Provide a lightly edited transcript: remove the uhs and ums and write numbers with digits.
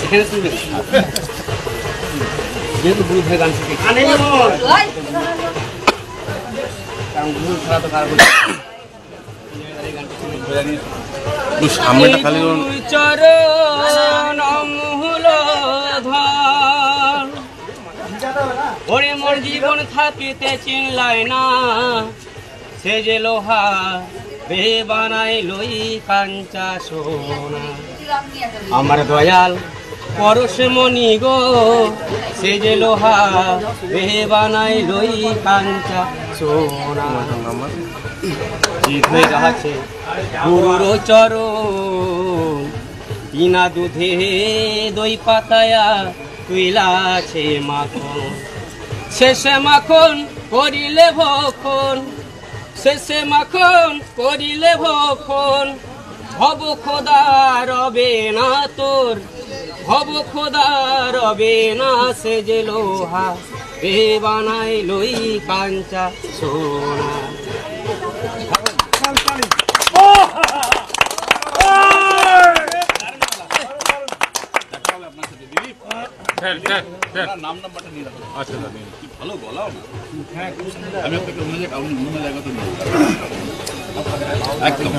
এখানে শুনবেন যেহেতু গুরু ভাই গান শিখে কারণ গুরু ছাড়া তো কারো সামনেটা খালি চরণ মূল ধর ওরে মোর জীবন থাকিতে চিনলাই না সে যে লোহা রে বানাই লই কাঞ্চা সোনা আমার দয়াল পরশ মনি গো সে যে লোহা রে বানাই লই কাঞ্চা সোনা জিত হয়ে যাচ্ছে গুরুর চরণ বিনা দুধে দই পাতায়া তুইলাছে মাখন শেষে মাখন করিলে ভখন শেষে মাখন করিলে ভখন ভব খোদা রবে না তোর ভব খোদা রবে না সে যে লোহা রে বানাই লই কাঞ্চা সোনা নাম নাম্বারটা নিয়ে রাখো। আচ্ছা কি ভালো বলাও না। আমি আপনাকে অন্য জায়গা তো একদম